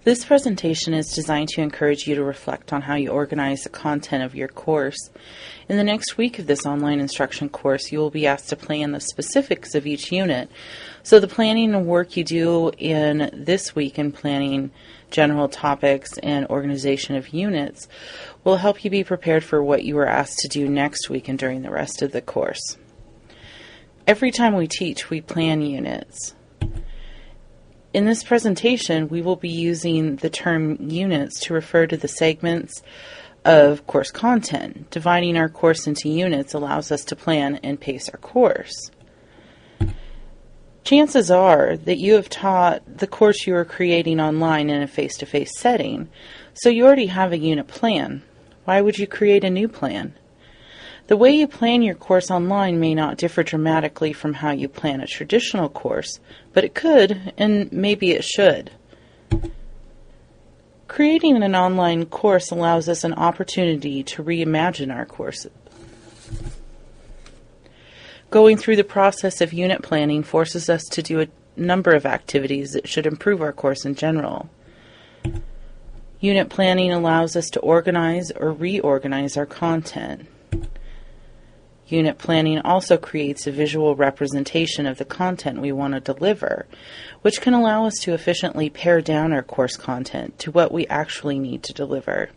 This presentation is designed to encourage you to reflect on how you organize the content of your course. In the next week of this online instruction course, you will be asked to plan the specifics of each unit. So the planning and work you do in this week in planning general topics and organization of units will help you be prepared for what you are asked to do next week and during the rest of the course. Every time we teach, we plan units. In this presentation, we will be using the term units to refer to the segments of course content. Dividing our course into units allows us to plan and pace our course. Chances are that you have taught the course you are creating online in a face-to-face setting, so you already have a unit plan. Why would you create a new plan? The way you plan your course online may not differ dramatically from how you plan a traditional course, but it could, and maybe it should. Creating an online course allows us an opportunity to reimagine our courses. Going through the process of unit planning forces us to do a number of activities that should improve our course in general. Unit planning allows us to organize or reorganize our content. Unit planning also creates a visual representation of the content we want to deliver, which can allow us to efficiently pare down our course content to what we actually need to deliver.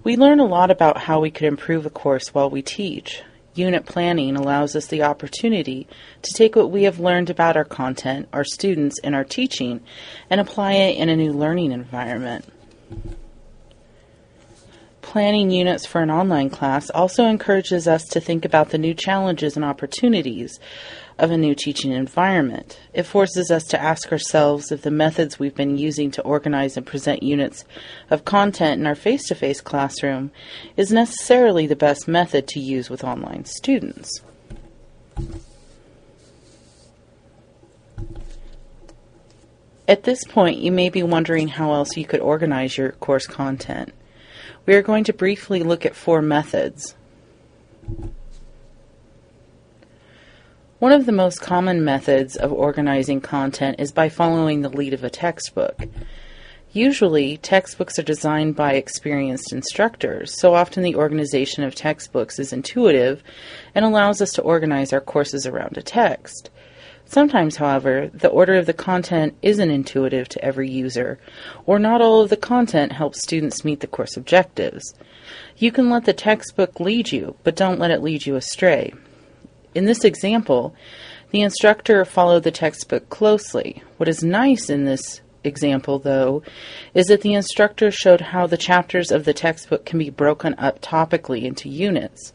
We learn a lot about how we could improve a course while we teach. Unit planning allows us the opportunity to take what we have learned about our content, our students, and our teaching, and apply it in a new learning environment. Planning units for an online class also encourages us to think about the new challenges and opportunities of a new teaching environment. It forces us to ask ourselves if the methods we've been using to organize and present units of content in our face-to-face classroom is necessarily the best method to use with online students. At this point, you may be wondering how else you could organize your course content. We are going to briefly look at 4 methods. One of the most common methods of organizing content is by following the lead of a textbook. Usually, textbooks are designed by experienced instructors, so often the organization of textbooks is intuitive and allows us to organize our courses around a text. Sometimes, however, the order of the content isn't intuitive to every user, or not all of the content helps students meet the course objectives. You can let the textbook lead you, but don't let it lead you astray. In this example, the instructor followed the textbook closely. What is nice in this example, though, is that the instructor showed how the chapters of the textbook can be broken up topically into units.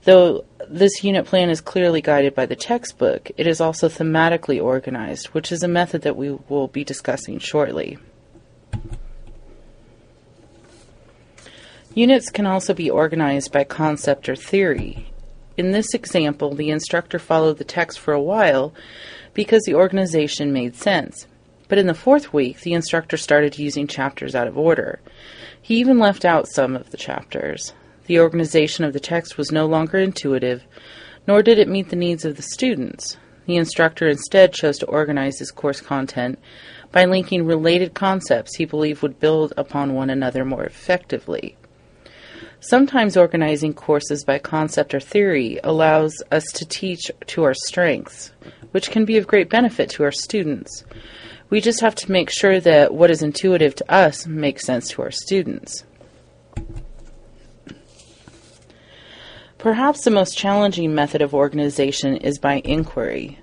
Though this unit plan is clearly guided by the textbook, it is also thematically organized, which is a method that we will be discussing shortly. Units can also be organized by concept or theory. In this example, the instructor followed the text for a while because the organization made sense. But in the 4th week, the instructor started using chapters out of order. He even left out some of the chapters. The organization of the text was no longer intuitive, nor did it meet the needs of the students. The instructor instead chose to organize his course content by linking related concepts he believed would build upon one another more effectively. Sometimes organizing courses by concept or theory allows us to teach to our strengths, which can be of great benefit to our students. We just have to make sure that what is intuitive to us makes sense to our students. Perhaps the most challenging method of organization is by inquiry.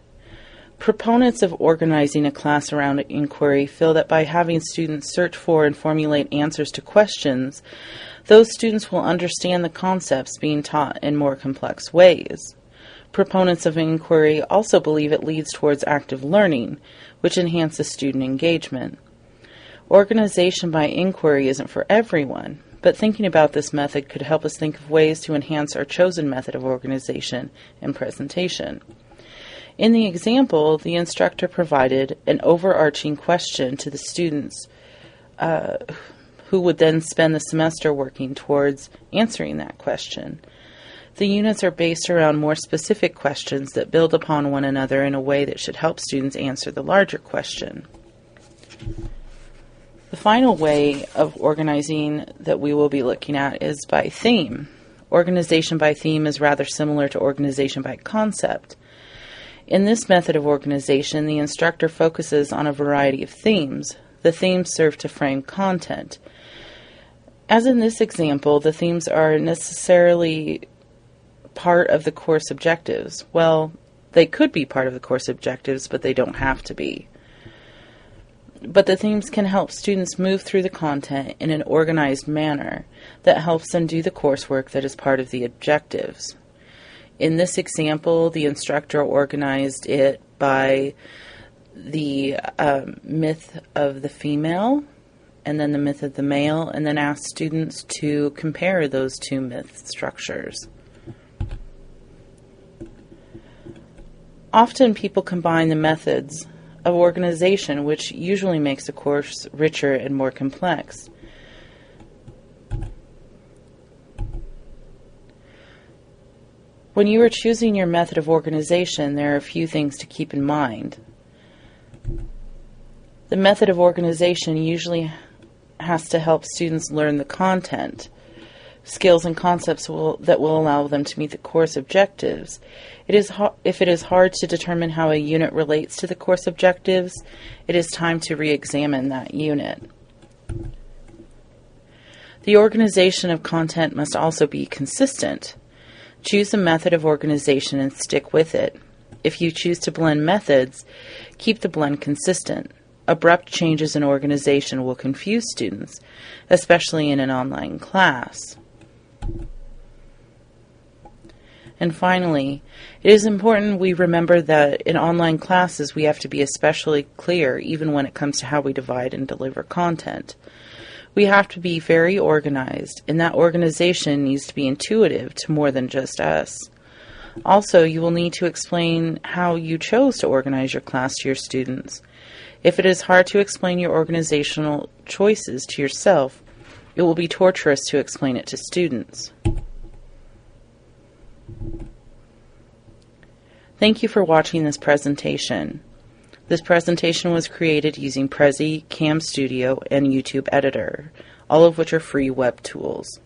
Proponents of organizing a class around inquiry feel that by having students search for and formulate answers to questions, those students will understand the concepts being taught in more complex ways. Proponents of inquiry also believe it leads towards active learning, which enhances student engagement. Organization by inquiry isn't for everyone, but thinking about this method could help us think of ways to enhance our chosen method of organization and presentation. In the example, the instructor provided an overarching question to the students who would then spend the semester working towards answering that question. The units are based around more specific questions that build upon one another in a way that should help students answer the larger question. The final way of organizing that we will be looking at is by theme. Organization by theme is rather similar to organization by concept. In this method of organization, the instructor focuses on a variety of themes. The themes serve to frame content. As in this example, the themes are necessarily part of the course objectives. Well, they could be part of the course objectives, but they don't have to be. But the themes can help students move through the content in an organized manner that helps them do the coursework that is part of the objectives. In this example, the instructor organized it by the myth of the female, and then the myth of the male, and then asked students to compare those two myth structures. Often people combine the methods of organization, which usually makes the course richer and more complex. When you are choosing your method of organization, there are a few things to keep in mind. The method of organization usually has to help students learn the content, skills and concepts that will allow them to meet the course objectives. If it is hard to determine how a unit relates to the course objectives, it is time to re-examine that unit. The organization of content must also be consistent. Choose a method of organization and stick with it. If you choose to blend methods, keep the blend consistent. Abrupt changes in organization will confuse students, especially in an online class. And finally, it is important we remember that in online classes we have to be especially clear even when it comes to how we divide and deliver content. We have to be very organized, and that organization needs to be intuitive to more than just us. Also, you will need to explain how you chose to organize your class to your students. If it is hard to explain your organizational choices to yourself, it will be torturous to explain it to students. Thank you for watching this presentation. This presentation was created using Prezi, Cam Studio, and YouTube Editor, all of which are free web tools.